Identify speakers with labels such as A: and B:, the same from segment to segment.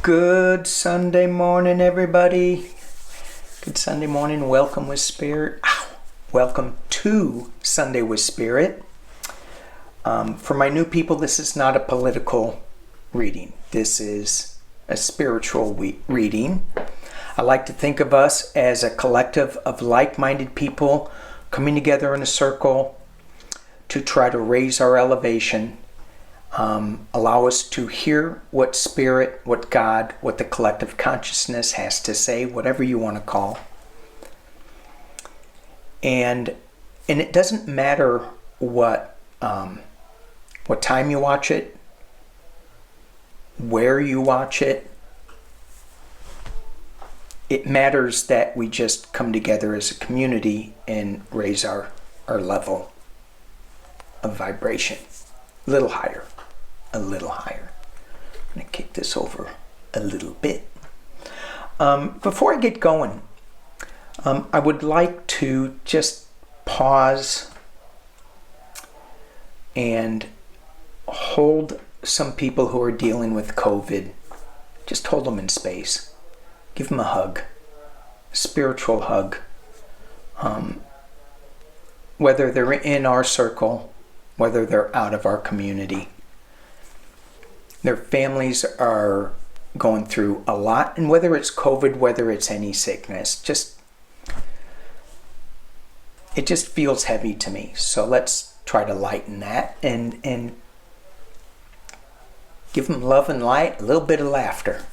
A: Good Sunday morning, everybody. Good Sunday morning. Welcome with Spirit. Welcome to Sunday with Spirit. For my new people, this is not a political reading. This is a spiritual reading. I like to think of us as a collective of like-minded people coming together in a circle to try to raise our elevation. Allow us to hear what Spirit, what God, what the collective consciousness has to say, whatever you want to call. And it doesn't matter what time you watch it, where you watch it. It matters that we just come together as a community and raise our level of vibration a little higher. I'm going to kick this over a little bit. Before I get going, I would like to just pause and hold some people who are dealing with COVID. Just hold them in space. Give them a hug, a spiritual hug. Whether they're in our circle, whether they're out of our community. Their families are going through a lot, and whether it's COVID, whether it's any sickness, it just feels heavy to me. So let's try to lighten that and give them love and light, a little bit of laughter.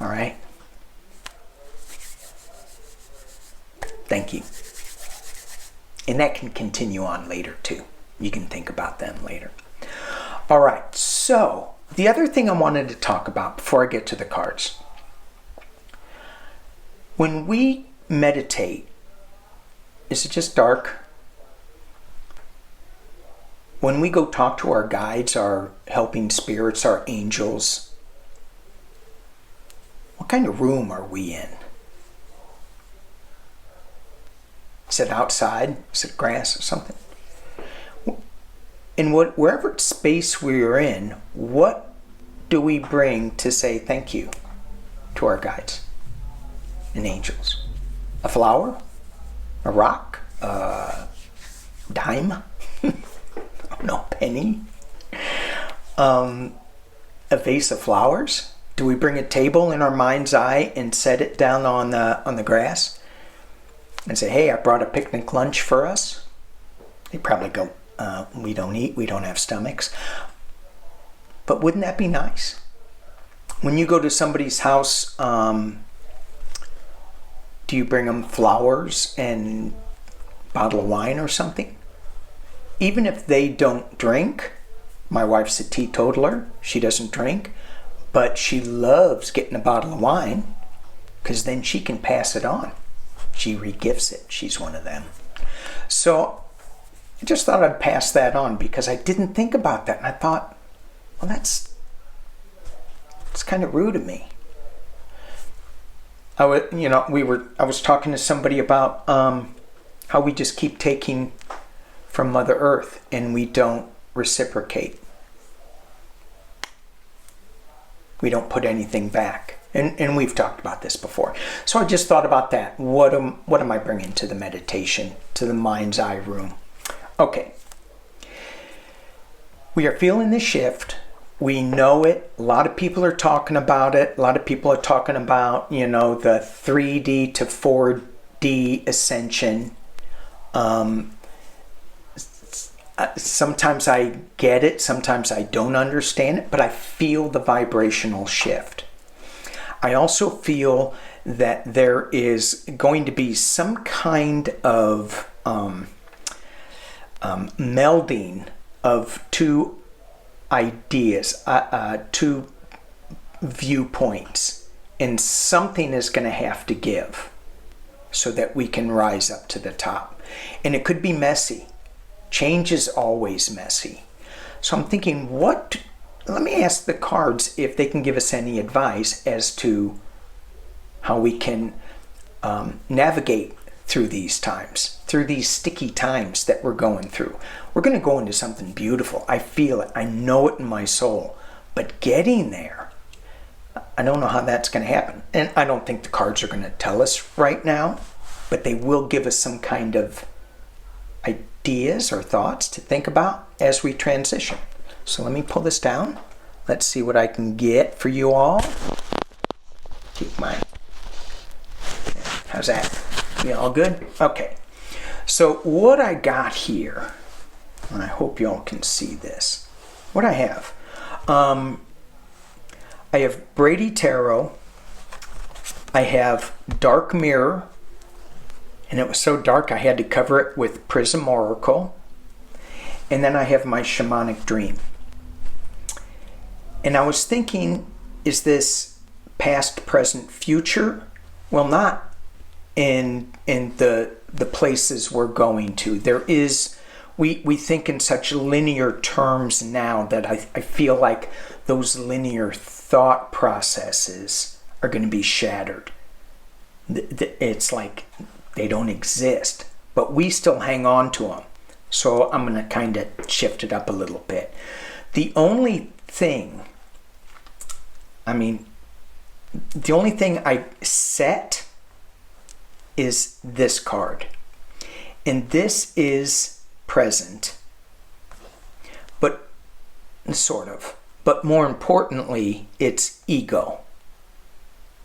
A: All right? Thank you. And that can continue on later too. You can think about them later. All right, so the other thing I wanted to talk about before I get to the cards. When we meditate, is it just dark? When we go talk to our guides, our helping spirits, our angels, what kind of room are we in? Is it outside? Is it grass or something? In wherever space we're in, what do we bring to say thank you to our guides and angels? A flower? A rock? A dime? No, penny? A vase of flowers? Do we bring a table in our mind's eye and set it down on the grass and say, hey, I brought a picnic lunch for us? They probably go, we don't eat, we don't have stomachs. But wouldn't that be nice? When you go to somebody's house, do you bring them flowers and a bottle of wine or something? Even if they don't drink, my wife's a teetotaler, she doesn't drink, but she loves getting a bottle of wine because then she can pass it on. She regifts it. She's one of them. So I just thought I'd pass that on because I didn't think about that. And I thought, well, it's kind of rude of me. I was talking to somebody about how we just keep taking from Mother Earth and we don't reciprocate. We don't put anything back. And we've talked about this before. So I just thought about that. What am I bringing to the meditation, to the mind's eye room? Okay, we are feeling the shift. We know it. A lot of people are talking about it. A lot of people are talking about, the 3D to 4D ascension. Sometimes I get it. Sometimes I don't understand it. But I feel the vibrational shift. I also feel that there is going to be some kind of melding of two ideas, two viewpoints, and something is going to have to give so that we can rise up to the top. And it could be messy. Change is always messy. So I'm thinking, let me ask the cards if they can give us any advice as to how we can navigate through these times, through these sticky times that we're going through. We're going to go into something beautiful. I feel it. I know it in my soul. But getting there, I don't know how that's going to happen. And I don't think the cards are going to tell us right now, but they will give us some kind of ideas or thoughts to think about as we transition. So let me pull this down. Let's see what I can get for you all. Keep mine. How's that? You all good? Okay. So what I got here, and I hope you all can see this. What I have. I have Brady Tarot. I have Dark Mirror. And it was so dark I had to cover it with Prism Oracle. And then I have my Shamanic Dream. And I was thinking, is this past, present, future? Well, not in the places we're going to. There is, we think in such linear terms now that I feel like those linear thought processes are going to be shattered. It's like they don't exist, but we still hang on to them. So I'm going to kind of shift it up a little bit. The only thing I set is this card. And this is present, but sort of. But more importantly, it's ego.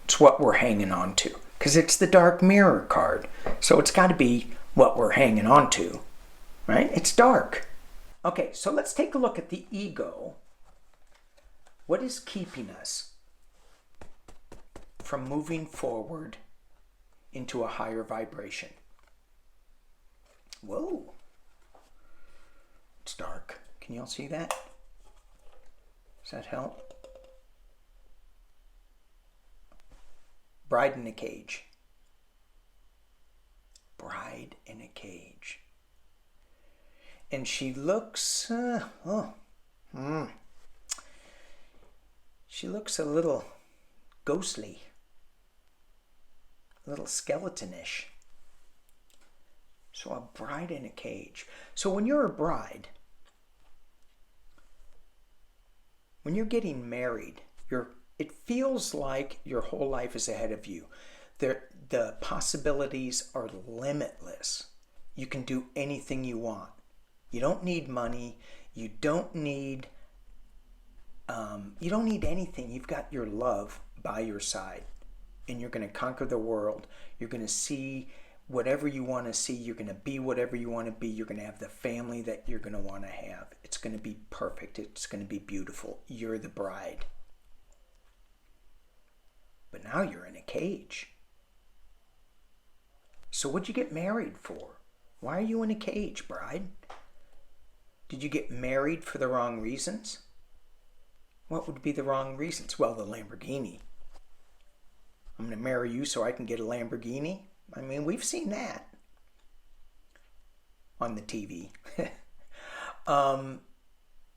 A: It's what we're hanging on to. Because it's the Dark Mirror card. So it's got to be what we're hanging on to. Right? It's dark. Okay, so let's take a look at the ego. What is keeping us from moving forward into a higher vibration? Whoa. It's dark. Can you all see that? Does that help? Bride in a cage. Bride in a cage. And she looks, she looks a little ghostly, a little skeletonish. So a bride in a cage. So when you're a bride, when you're getting married, it feels like your whole life is ahead of you. The possibilities are limitless. You can do anything you want. You don't need money. You don't need anything. You've got your love by your side, and you're going to conquer the world. You're going to see whatever you want to see. You're going to be whatever you want to be. You're going to have the family that you're going to want to have. It's going to be perfect. It's going to be beautiful. You're the bride. But now you're in a cage. So what'd you get married for? Why are you in a cage, bride? Did you get married for the wrong reasons? What would be the wrong reasons? Well, the Lamborghini. I'm going to marry you so I can get a Lamborghini. I mean, we've seen that on the TV.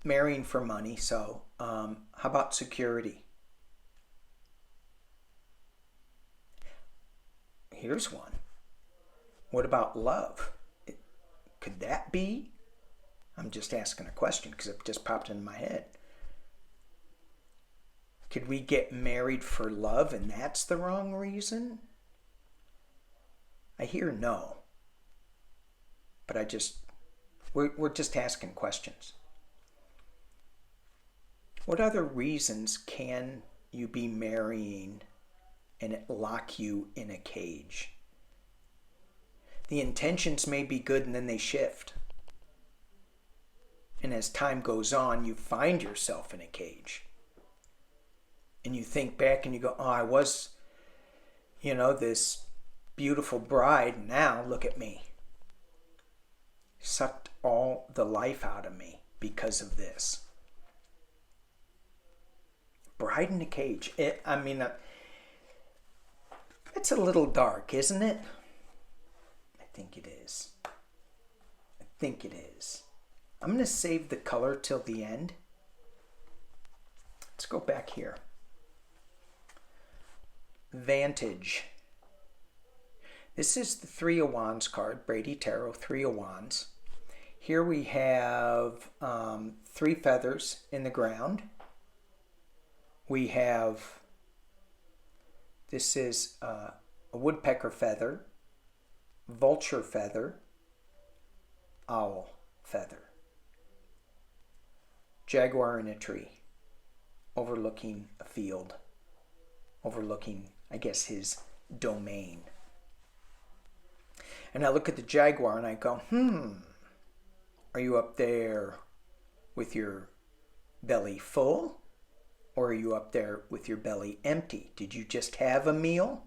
A: Marrying for money. So how about security? Here's one. What about love? Could that be? I'm just asking a question because it just popped into my head. Could we get married for love and that's the wrong reason? I hear no. But we're just asking questions. What other reasons can you be marrying and it lock you in a cage? The intentions may be good and then they shift. And as time goes on, you find yourself in a cage. And you think back and you go, oh, I was, this beautiful bride. Now look at me. Sucked all the life out of me because of this. Bride in a cage. It's a little dark, isn't it? I think it is. I'm going to save the color till the end. Let's go back here. Vantage. This is the Three of Wands card, Brady Tarot, Three of Wands. Here we have 3 feathers in the ground. We have This is a woodpecker feather, vulture feather, owl feather. Jaguar in a tree, overlooking a field, overlooking, I guess, his domain. And I look at the jaguar and I go, are you up there with your belly full? Or are you up there with your belly empty? Did you just have a meal?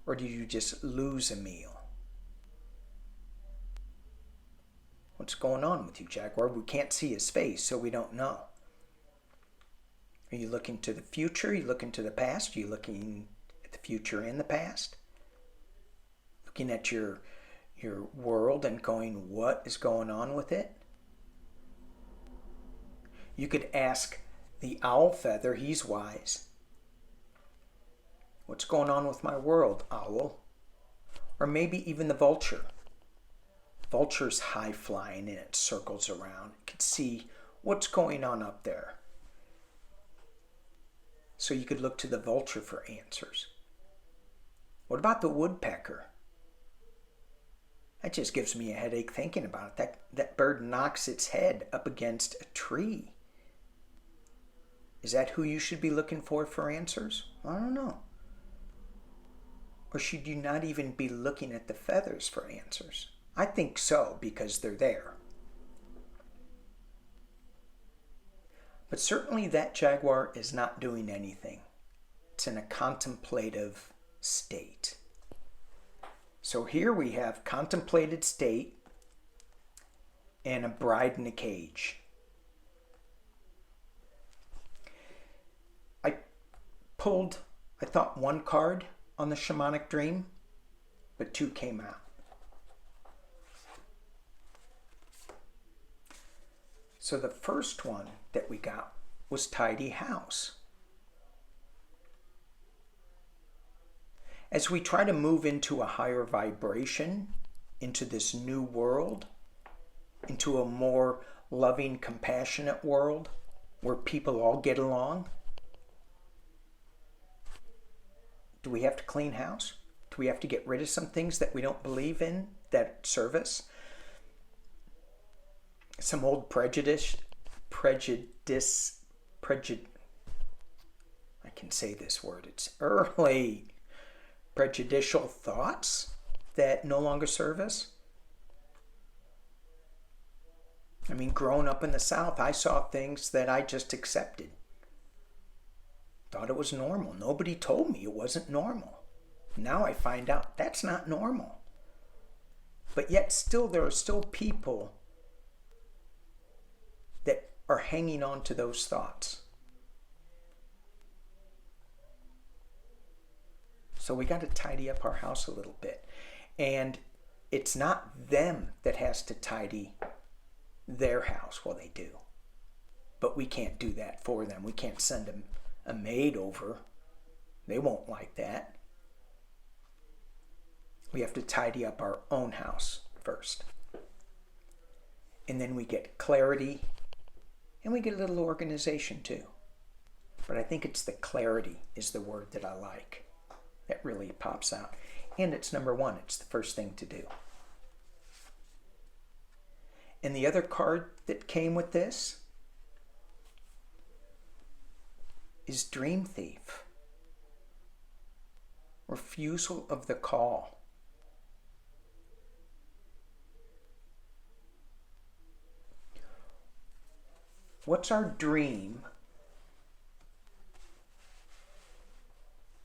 A: Or did you just lose a meal? What's going on with you, jaguar? We can't see his face, so we don't know. Are you looking to the future? Are you looking to the past? Are you looking at the future and the past? Looking at your world and going, what is going on with it? You could ask the owl feather, he's wise. What's going on with my world, owl? Or maybe even the vulture. Vulture's high flying and it circles around. You could see what's going on up there. So you could look to the vulture for answers. What about the woodpecker? That just gives me a headache thinking about it. That bird knocks its head up against a tree. Is that who you should be looking for answers? I don't know. Or should you not even be looking at the feathers for answers? I think so, because they're there. But certainly that jaguar is not doing anything. It's in a contemplative state. So here we have contemplated state and a bride in a cage. I pulled, I thought, one card on the shamanic dream, but two came out. So the first one that we got was tidy house. As we try to move into a higher vibration, into this new world, into a more loving, compassionate world where people all get along, do we have to clean house? Do we have to get rid of some things that we don't believe in that serve us? Some old prejudice, I can say this word, it's early prejudicial thoughts that no longer serve us. I mean, growing up in the South, I saw things that I just accepted. Thought it was normal. Nobody told me it wasn't normal. Now I find out that's not normal. But yet still, there are still people that are hanging on to those thoughts. So we got to tidy up our house a little bit. And it's not them that has to tidy their house. Well, they do. But we can't do that for them. We can't send them a maid over. They won't like that. We have to tidy up our own house first. And then we get clarity. And we get a little organization too. But I think it's the clarity is the word that I like. That really pops out. And it's number one. It's the first thing to do. And the other card that came with this is Dream Thief. Refusal of the call. What's our dream?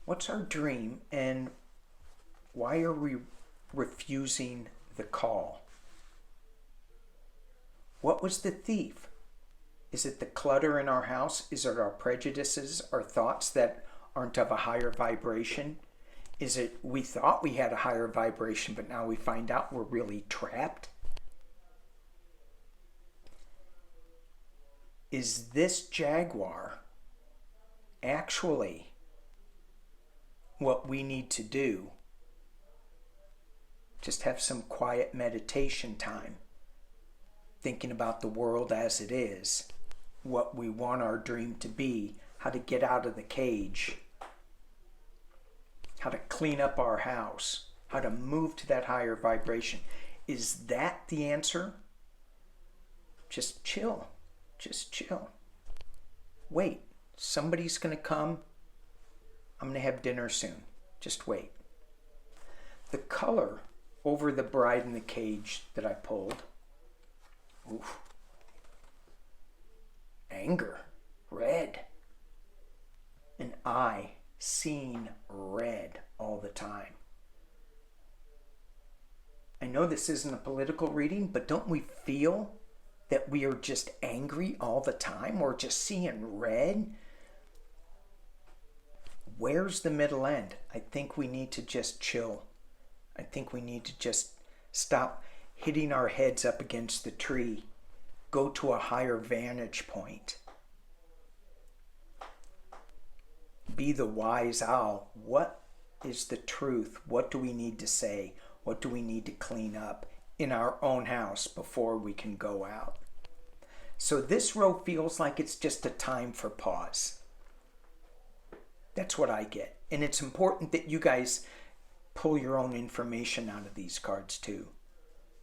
A: What's our dream, and why are we refusing the call? What was the thief? Is it the clutter in our house? Is it our prejudices, our thoughts that aren't of a higher vibration? Is it we thought we had a higher vibration, but now we find out we're really trapped? Is this jaguar actually what we need to do? Just have some quiet meditation time, thinking about the world as it is, what we want our dream to be, how to get out of the cage, how to clean up our house, how to move to that higher vibration. Is that the answer? Just chill. Just chill. Wait. Somebody's going to come. I'm going to have dinner soon. Just wait. The color over the bride in the cage that I pulled. Oof. Anger. Red. And I seeing red all the time. I know this isn't a political reading, but don't we feel that we are just angry all the time? We're just seeing red. Where's the middle end? I think we need to just chill. I think we need to just stop hitting our heads up against the tree. Go to a higher vantage point. Be the wise owl. What is the truth? What do we need to say? What do we need to clean up in our own house before we can go out? So this row feels like it's just a time for pause. That's what I get. And it's important that you guys pull your own information out of these cards too.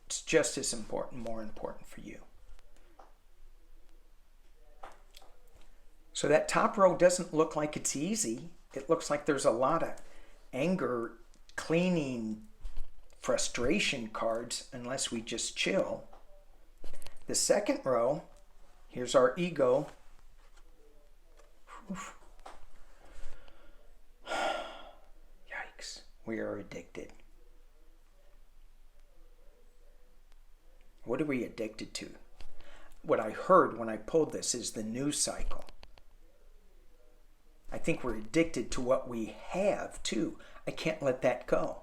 A: It's just as important, more important for you. So that top row doesn't look like it's easy. It looks like there's a lot of anger, cleaning, frustration cards unless we just chill. The second row, here's our ego. Oof. Yikes, we are addicted. What are we addicted to? What I heard when I pulled this is the news cycle. I think we're addicted to what we have too. I can't let that go.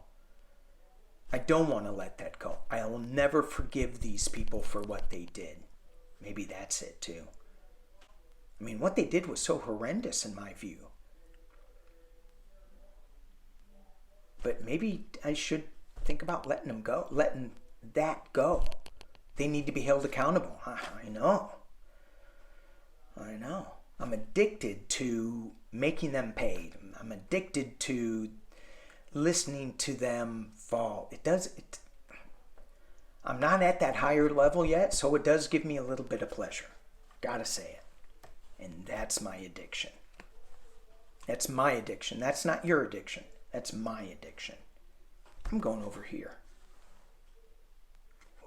A: I don't want to let that go. I will never forgive these people for what they did. Maybe that's it too. I mean, what they did was so horrendous in my view. But maybe I should think about letting them go, letting that go. They need to be held accountable. I know. I'm addicted to making them pay. I'm addicted to listening to them fall. I'm not at that higher level yet, so it does give me a little bit of pleasure. Gotta say it. And that's my addiction. That's my addiction. That's not your addiction. That's my addiction. I'm going over here.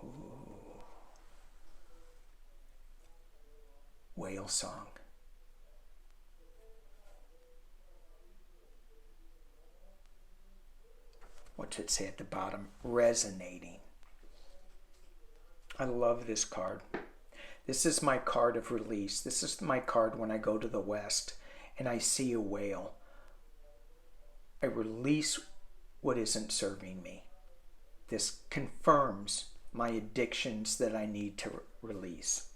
A: Ooh. Whale song. What's it say at the bottom? Resonating. I love this card. This is my card of release. This is my card when I go to the West and I see a whale. I release what isn't serving me. This confirms my addictions that I need to release.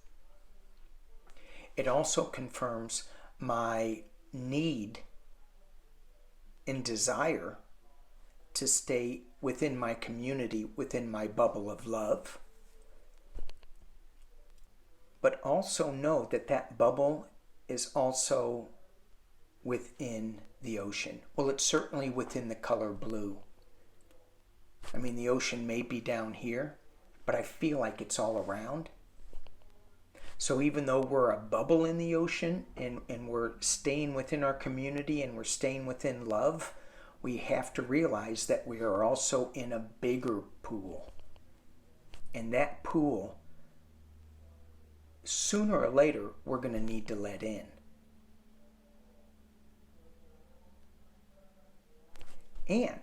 A: It also confirms my need and desire to stay within my community, within my bubble of love. But also know that that bubble is also within the ocean. Well, it's certainly within the color blue. I mean, the ocean may be down here, but I feel like it's all around. So even though we're a bubble in the ocean and we're staying within our community and we're staying within love, we have to realize that we are also in a bigger pool. And that pool, sooner or later, we're going to need to let in. And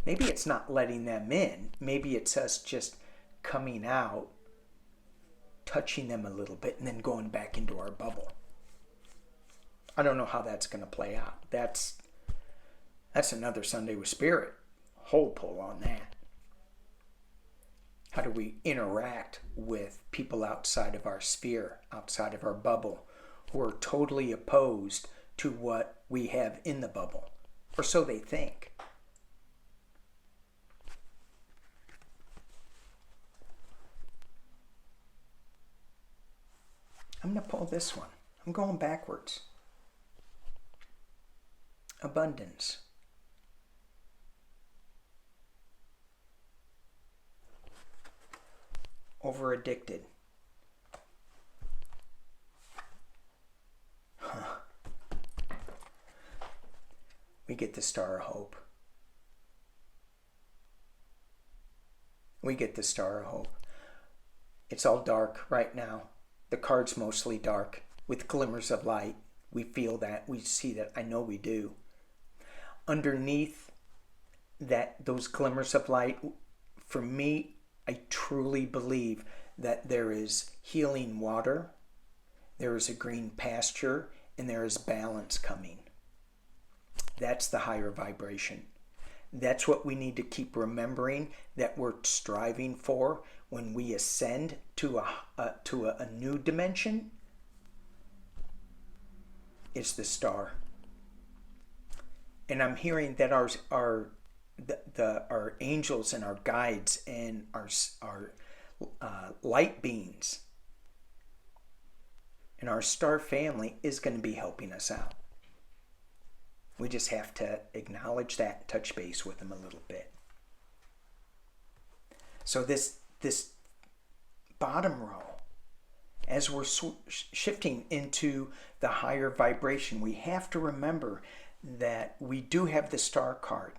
A: maybe it's not letting them in. Maybe it's us just coming out, touching them a little bit, and then going back into our bubble. I don't know how that's going to play out. That's another Sunday with Spirit. Whole pull on that. How do we interact with people outside of our sphere, outside of our bubble, who are totally opposed to what we have in the bubble? Or so they think. I'm going to pull this one. I'm going backwards. abundance. Over addicted. We get the Star of Hope. We get the Star of Hope. It's all dark right now. The card's mostly dark with glimmers of light. We feel that. We see that. I know we do. Underneath those glimmers of light, for me, I truly believe that there is healing water, there is a green pasture, and there is balance coming. That's the higher vibration. That's what we need to keep remembering that we're striving for when we ascend to a new dimension. It's the star. And I'm hearing that our angels and our guides and our light beings and our star family is going to be helping us out. We just have to acknowledge that and touch base with them a little bit. So this bottom row, as we're shifting into the higher vibration, we have to remember that we do have the star card.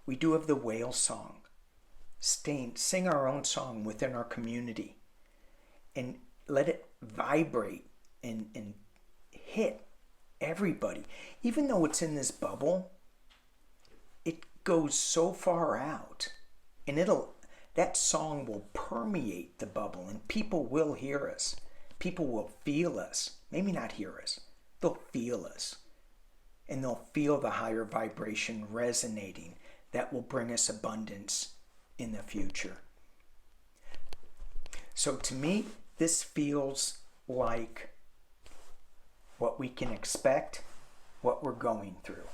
A: We do have the whale song. Sing our own song within our community and let it vibrate and hit everybody. Even though it's in this bubble, it goes so far out, and that song will permeate the bubble, and people will hear us. People will feel us. Maybe not hear us. They'll feel us. And they'll feel the higher vibration resonating. That will bring us abundance in the future. So to me, this feels like what we can expect, what we're going through.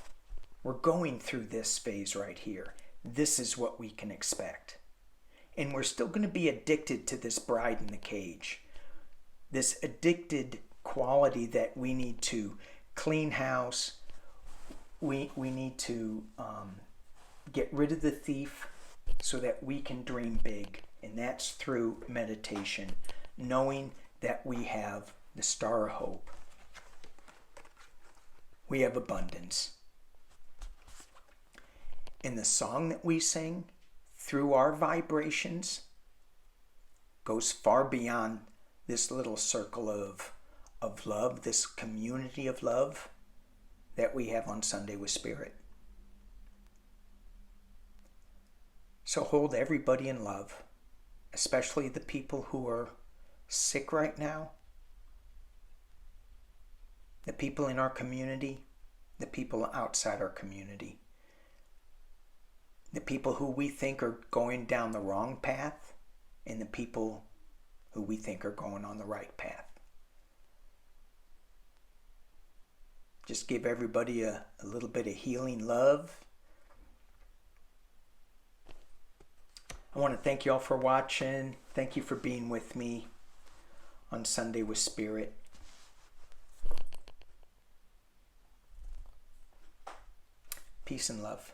A: We're going through this phase right here. This is what we can expect. And we're still going to be addicted to this bride in the cage. This addicted quality that we need to clean house. We need to get rid of the thief so that we can dream big. And that's through meditation, knowing that we have the Star of Hope. We have abundance. And the song that we sing through our vibrations goes far beyond this little circle of love, this community of love that we have on Sunday with Spirit. So hold everybody in love, especially the people who are sick right now, the people in our community, the people outside our community, the people who we think are going down the wrong path, and the people who we think are going on the right path. Just give everybody a little bit of healing love. I want to thank you all for watching. Thank you for being with me on Sunday with Spirit. Peace and love.